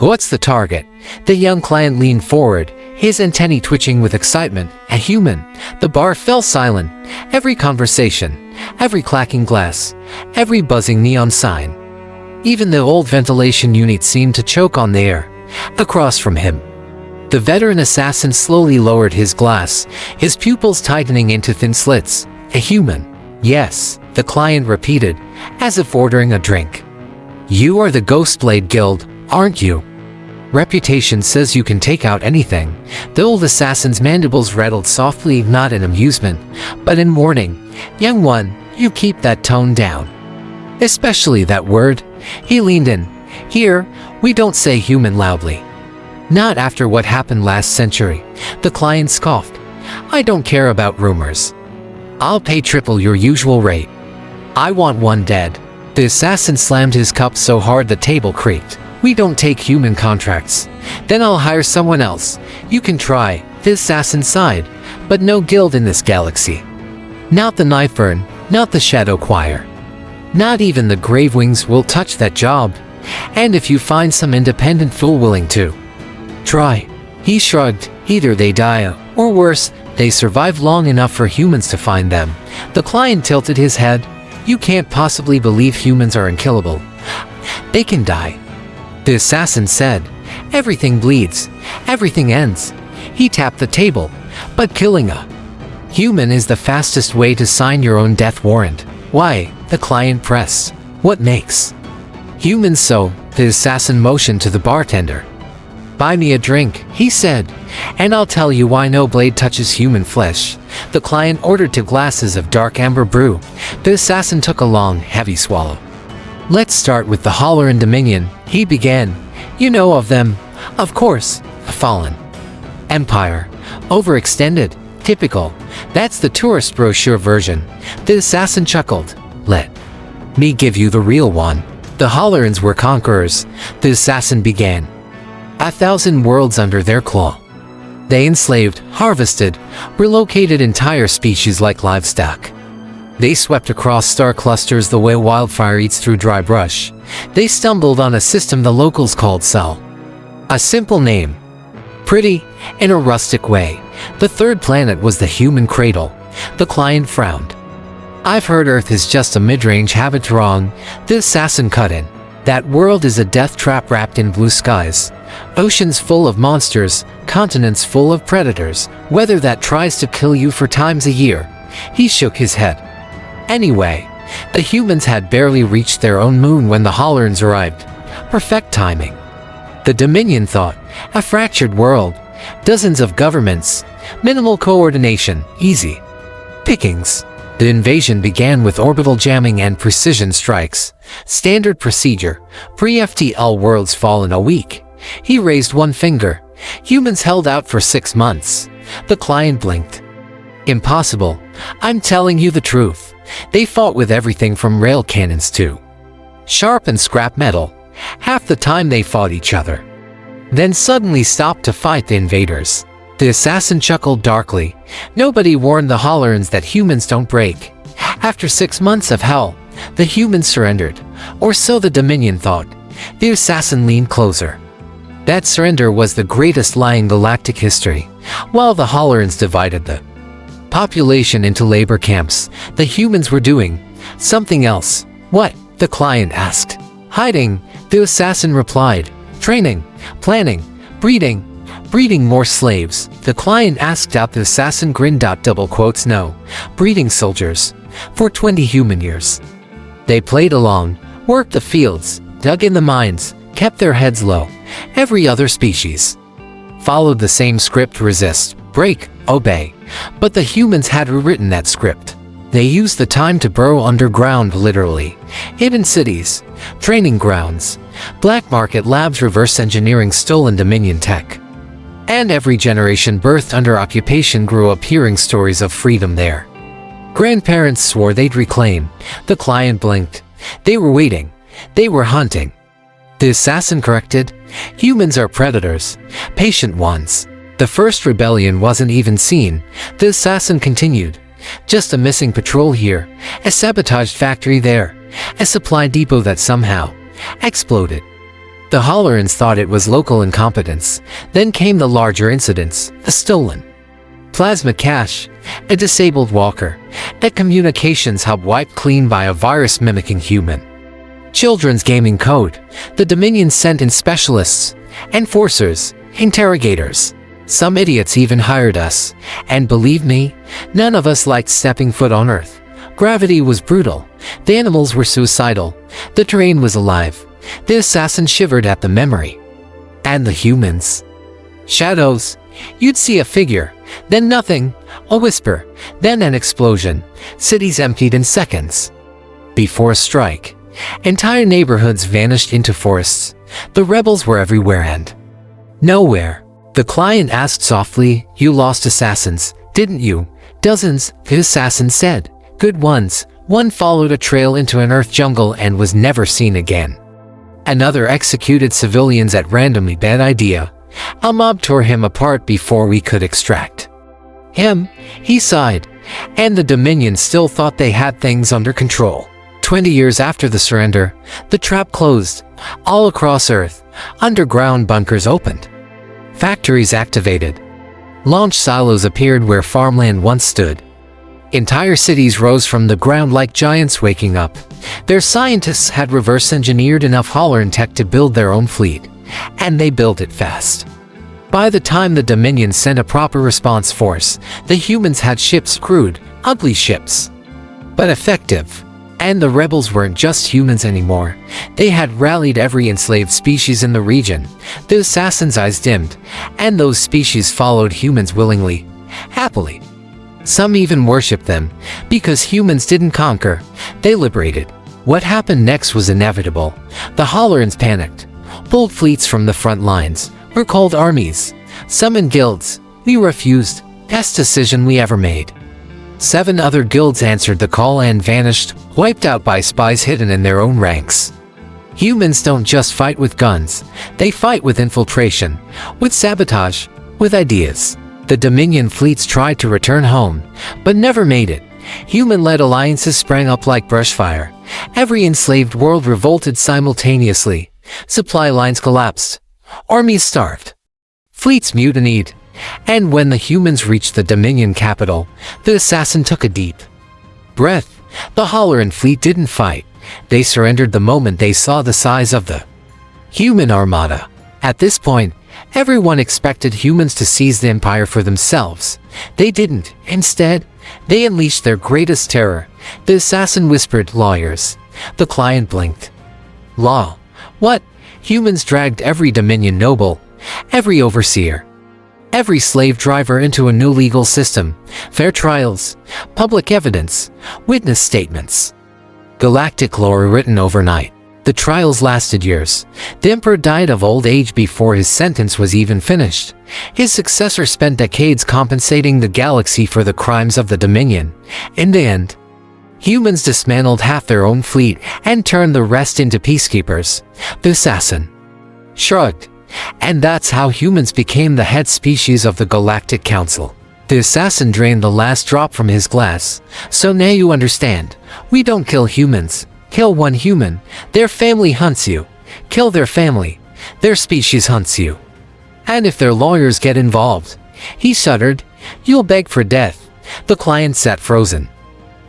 What's the target? The young client leaned forward, his antennae twitching with excitement. A human. The bar fell silent. Every conversation, every clacking glass, every buzzing neon sign. Even the old ventilation unit seemed to choke on the air. Across from him, the veteran assassin slowly lowered his glass, his pupils tightening into thin slits. A human. Yes, the client repeated, as if ordering a drink. You are the Ghostblade Guild, aren't you? Reputation says you can take out anything. The old assassin's mandibles rattled softly, not in amusement, but in warning. Young one, you keep that tone down. Especially that word. He leaned in. Here, we don't say human loudly. Not after what happened last century. The client scoffed. I don't care about rumors. I'll pay triple your usual rate. I want one dead. The assassin slammed his cup so hard the table creaked. We don't take human contracts. Then I'll hire someone else. You can try. The assassin sighed. But no guild in this galaxy. Not the Knife Burn, not the Shadow Choir. Not even the Gravewings will touch that job. And if you find some independent fool willing to try. He shrugged. Either they die, or worse, they survive long enough for humans to find them. The client tilted his head. You can't possibly believe humans are unkillable. They can die. The assassin said. Everything bleeds. Everything ends. He tapped the table. But killing a human is the fastest way to sign your own death warrant. Why? The client pressed. What makes humans so? The assassin motioned to the bartender. Buy me a drink, he said, and I'll tell you why no blade touches human flesh. The client ordered 2 glasses of dark amber brew. The assassin took a long, heavy swallow. Let's start with the Holleran Dominion, he began. You know of them, of course. A fallen empire. Overextended. Typical. That's the tourist brochure version. The assassin chuckled. Let me give you the real one. The Hollerans were conquerors. The assassin began. 1,000 worlds under their claw. They enslaved, harvested, relocated entire species like livestock. They swept across star clusters the way wildfire eats through dry brush. They stumbled on a system the locals called Cell. A simple name. Pretty, in a rustic way. The third planet was the human cradle. The client frowned. I've heard Earth is just a mid-range habit. Wrong. The assassin cut in. That world is a death trap wrapped in blue skies. Oceans full of monsters, continents full of predators, weather that tries to kill you 4 times a year. He shook his head. Anyway, the humans had barely reached their own moon when the Hollerans arrived. Perfect timing. The Dominion thought. A fractured world. Dozens of governments. Minimal coordination. Easy pickings. The invasion began with orbital jamming and precision strikes. Standard procedure. Pre-FTL worlds fall in a week. He raised one finger. Humans held out for 6 months. The client blinked. Impossible. I'm telling you the truth. They fought with everything from rail cannons to sharp and scrap metal. Half the time they fought each other. Then suddenly stopped to fight the invaders. The assassin chuckled darkly. Nobody warned the Hollerans that humans don't break. After 6 months of hell, the humans surrendered. Or so the Dominion thought. The assassin leaned closer. That surrender was the greatest lie in galactic history. While the Hollerans divided the population into labor camps, the humans were doing something else. What? The client asked. Hiding, the assassin replied. Training, planning, breeding more slaves. The client asked out. The assassin grinned. Double quotes. No, breeding soldiers. For 20 human years. They played along, worked the fields, dug in the mines, kept their heads low. Every other species followed the same script: resist, break, obey. But the humans had rewritten that script. They used the time to burrow underground, literally. Hidden cities, training grounds, black market labs, reverse engineering stolen Dominion tech. And every generation birthed under occupation grew up hearing stories of freedom there. Grandparents swore they'd reclaim. The client blinked. They were waiting. They were hunting. The assassin corrected. Humans are predators. Patient ones. The first rebellion wasn't even seen. The assassin continued. Just a missing patrol here. A sabotaged factory there. A supply depot that somehow exploded. The Hollerans thought it was local incompetence. Then came the larger incidents, a stolen plasma cache, a disabled walker, a communications hub wiped clean by a virus mimicking human. Children's gaming code. The Dominion sent in specialists, enforcers, interrogators. Some idiots even hired us. And believe me, none of us liked stepping foot on Earth. Gravity was brutal. The animals were suicidal. The terrain was alive. The assassin shivered at the memory. And the humans. Shadows. You'd see a figure, then nothing, a whisper, then an explosion. Cities emptied in seconds. Before a strike, entire neighborhoods vanished into forests. The rebels were everywhere and nowhere. The client asked softly, "You lost assassins, didn't you?" "Dozens," the assassin said. "Good ones." One followed a trail into an earth jungle and was never seen again. Another executed civilians at randomly. Bad idea. A mob tore him apart before we could extract him. He sighed. And the Dominion still thought they had things under control. 20 years after the surrender, the trap closed. All across Earth, underground bunkers opened. Factories activated. Launch silos appeared where farmland once stood. Entire cities rose from the ground like giants waking up. Their scientists had reverse-engineered enough Holleran tech to build their own fleet. And they built it fast. By the time the Dominion sent a proper response force, the humans had ships, crude, ugly ships, but effective. And the rebels weren't just humans anymore. They had rallied every enslaved species in the region. The assassins' eyes dimmed, and those species followed humans willingly, happily. Some even worshipped them, because humans didn't conquer, they liberated. What happened next was inevitable. The Hollerans panicked. Pulled fleets from the front lines, were called armies, summoned guilds. We refused. Best decision we ever made. 7 other guilds answered the call and vanished, wiped out by spies hidden in their own ranks. Humans don't just fight with guns, they fight with infiltration, with sabotage, with ideas. The Dominion fleets tried to return home, but never made it. Human-led alliances sprang up like brushfire. Every enslaved world revolted simultaneously. Supply lines collapsed. Armies starved. Fleets mutinied. And when the humans reached the Dominion capital, the assassin took a deep breath. The Holleran fleet didn't fight. They surrendered the moment they saw the size of the human armada. At this point, everyone expected humans to seize the empire for themselves. They didn't. Instead, they unleashed their greatest terror. The assassin whispered, "Lawyers." The client blinked. Law? What? Humans dragged every Dominion noble, every overseer, every slave driver into a new legal system. Fair trials, public evidence, witness statements. Galactic law written overnight. The trials lasted years. The Emperor died of old age before his sentence was even finished. His successor spent decades compensating the galaxy for the crimes of the Dominion. In the end, humans dismantled half their own fleet and turned the rest into peacekeepers. The assassin shrugged. And that's how humans became the head species of the Galactic Council. The assassin drained the last drop from his glass. "So now you understand. We don't kill humans. Kill one human, their family hunts you. Kill their family, their species hunts you. And if their lawyers get involved," he shuddered, "you'll beg for death." The client sat frozen.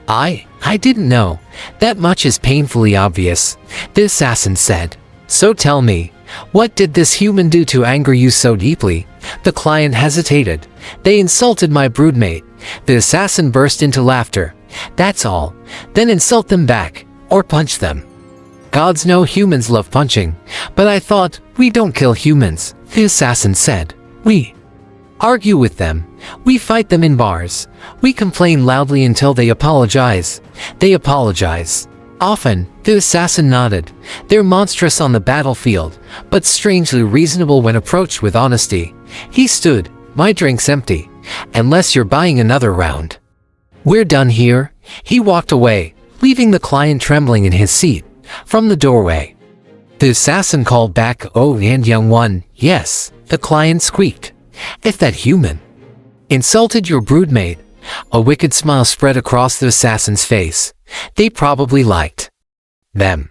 I didn't know. That much is painfully obvious," the assassin said. "So tell me, what did this human do to anger you so deeply?" The client hesitated. "They insulted my broodmate." The assassin burst into laughter. "That's all. Then insult them back, or punch them." "Gods know humans love punching, but I thought, we don't kill humans," the assassin said. "We argue with them. We fight them in bars. We complain loudly until they apologize. They apologize. Often," the assassin nodded. "They're monstrous on the battlefield, but strangely reasonable when approached with honesty." He stood. "My drink's empty. Unless you're buying another round." "We're done here." He walked away, leaving the client trembling in his seat. From the doorway, the assassin called back, "Oh, and young one." "Yes," the client squeaked. "If that human insulted your broodmate," a wicked smile spread across the assassin's face, "they probably liked them."